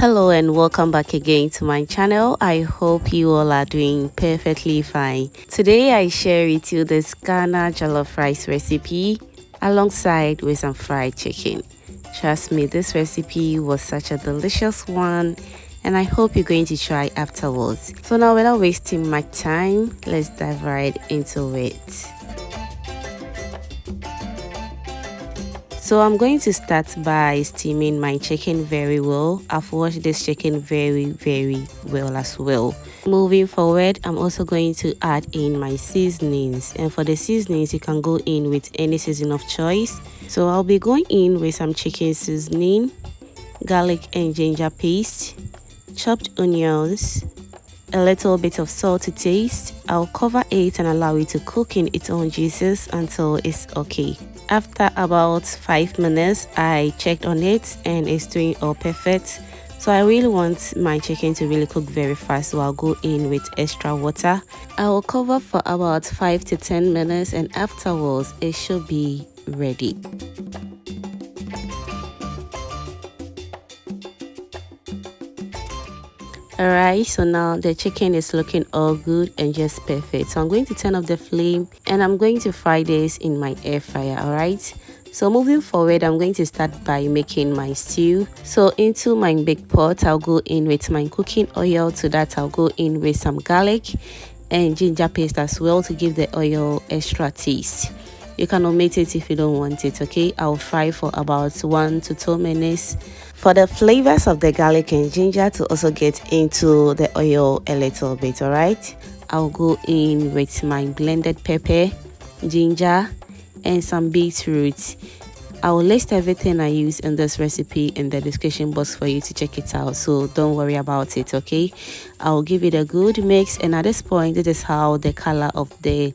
Hello and welcome back again to my channel. I hope you all are doing perfectly fine. Today I share with you this Ghana jollof rice recipe alongside with some fried chicken. Trust me, this recipe was such a delicious one and I hope you're going to try afterwards. So now without wasting my time, let's dive right into it. So I'm going to start by steaming my chicken very well. I've washed this chicken very well as well. Moving forward, I'm also going to add in my seasonings, and for the seasonings you can go in with any season of choice. So I'll be going in with some chicken seasoning, garlic and ginger paste, chopped onions, a little bit of salt to taste. I'll cover it and allow it to cook in its own juices until it's okay. After about 5 minutes, I checked on it and it's doing all perfect. So I really want my chicken to really cook very fast, so I'll go in with extra water. I will cover for about 5 to 10 minutes and afterwards it should be ready. Alright, so now the chicken is looking all good and just perfect. So I'm going to turn off the flame and I'm going to fry this in my air fryer. Alright, so moving forward, I'm going to start by making my stew. So into my big pot, I'll go in with my cooking oil. To that, I'll go in with some garlic and ginger paste as well to give the oil extra taste. You can omit it if you don't want it, okay? I'll fry for about 1 to 2 minutes for the flavors of the garlic and ginger to also get into the oil a little bit. All right, I'll go in with my blended pepper, ginger and some beetroot. I will list everything I use in this recipe in the description box for you to check it out, so don't worry about it, okay? I'll give it a good mix, and at this point this is how the color of the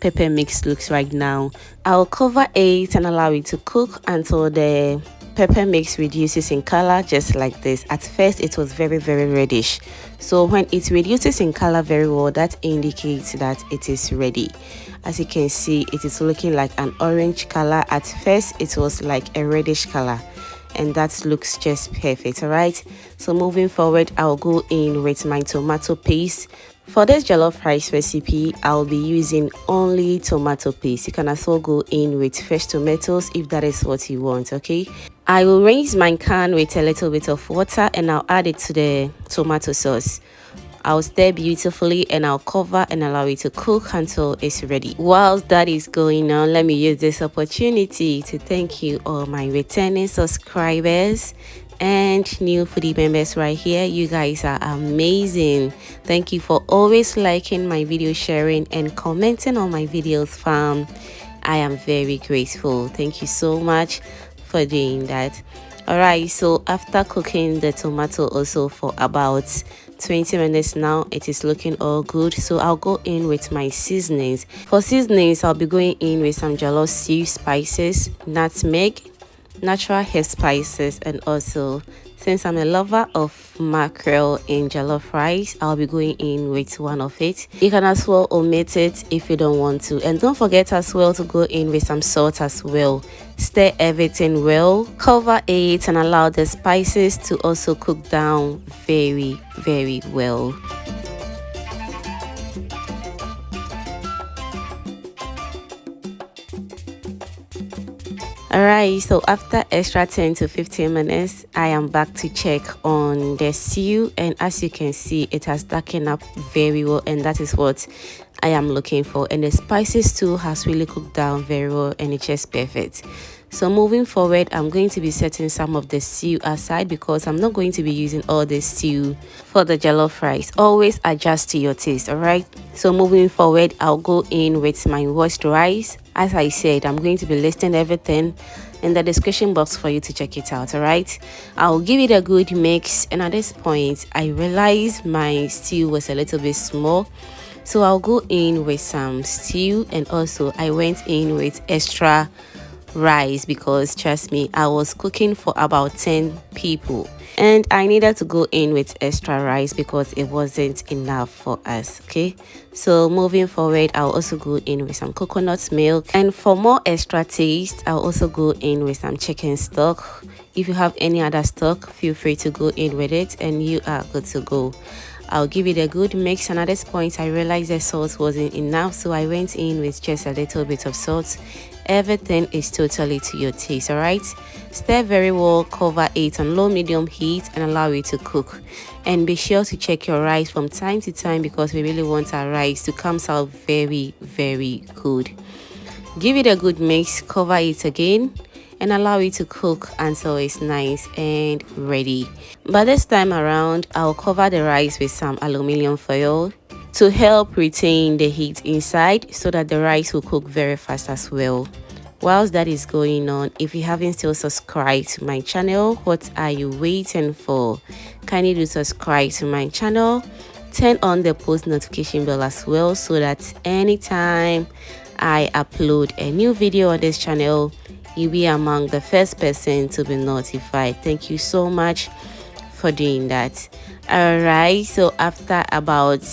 pepper mix looks right now. I'll cover it and allow it to cook until the pepper mix reduces in color, just like this. At first it was very reddish, so when it reduces in color very well, that indicates that it is ready. As you can see, it is looking like an orange color. At first it was like a reddish color, and that looks just perfect. All right, so moving forward, I'll go in with my tomato paste. For this jollof rice recipe, I'll be using only tomato paste. You can also go in with fresh tomatoes if that is what you want, okay? I will rinse my can with a little bit of water and I'll add it to the tomato sauce. I'll stir beautifully and I'll cover and allow it to cook until it's ready. Whilst that is going on, let me use this opportunity to thank you all my returning subscribers and new foodie members right here. You guys are amazing. Thank you for always liking my video, sharing and commenting on my videos, fam. I am very grateful. Thank you so much for doing that. All right, so after cooking the tomato also for about 20 minutes now, it is looking all good. So I'll go in with my seasonings. For seasonings, I'll be going in with some jollof stew spices, nutmeg, natural herb spices, and also, since I'm a lover of mackerel in jollof rice, I'll be going in with one of it. You can as well omit it if you don't want to, and don't forget as well to go in with some salt as well. Stir everything well, cover it and allow the spices to also cook down very well. Alright, so after extra 10 to 15 minutes, I am back to check on the stew, and as you can see, it has darkened up very well, and that is what I am looking for. And the spices too has really cooked down very well, and it's just perfect. So moving forward, I'm going to be setting some of the stew aside because I'm not going to be using all the stew for the jollof rice. Always adjust to your taste, alright? So moving forward, I'll go in with my washed rice. As I said, I'm going to be listing everything in the description box for you to check it out. All right, I'll give it a good mix, and at this point I realized my stew was a little bit small, so I'll go in with some stew, and also I went in with extra rice because trust me, I was cooking for about 10 people and I needed to go in with extra rice because it wasn't enough for us. Okay, so moving forward, I'll also go in with some coconut milk, and for more extra taste I'll also go in with some chicken stock. If you have any other stock, feel free to go in with it and you are good to go. I'll give it a good mix, and at this point I realized the salt wasn't enough, so I went in with just a little bit of salt. Everything is totally to your taste. All right, stir very well, cover it on low medium heat and allow it to cook. And be sure to check your rice from time to time, because we really want our rice to come out very good. Give it a good mix, cover it again and allow it to cook until it's nice and ready. But this time around, I'll cover the rice with some aluminum foil to help retain the heat inside, so that the rice will cook very fast as well. Whilst that is going on, if you haven't still subscribed to my channel, what are you waiting for? Kindly do subscribe to my channel, turn on the post notification bell as well, so that anytime I upload a new video on this channel, you'll be among the first person to be notified. Thank you so much for doing that. All right, so after about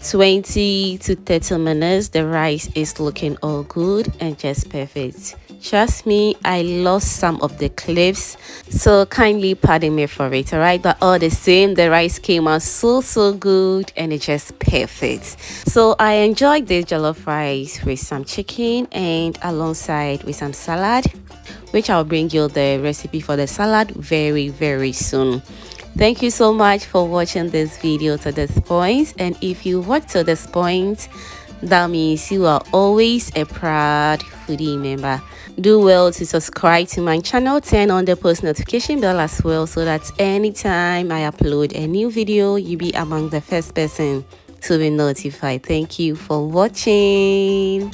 20 to 30 minutes, the rice is looking all good and just perfect. Trust me, I lost some of the cloves, so kindly pardon me for it. All right, but all the same, the rice came out so good and it's just perfect. So I enjoyed this jollof rice with some chicken and alongside with some salad, which I'll bring you the recipe for the salad very soon. Thank you so much for watching this video to this point, and if you watch to this point, that means you are always a proud foodie member. Do well to subscribe to my channel, turn on the post notification bell as well, so that anytime I upload a new video, you'll be among the first person to be notified. Thank you for watching.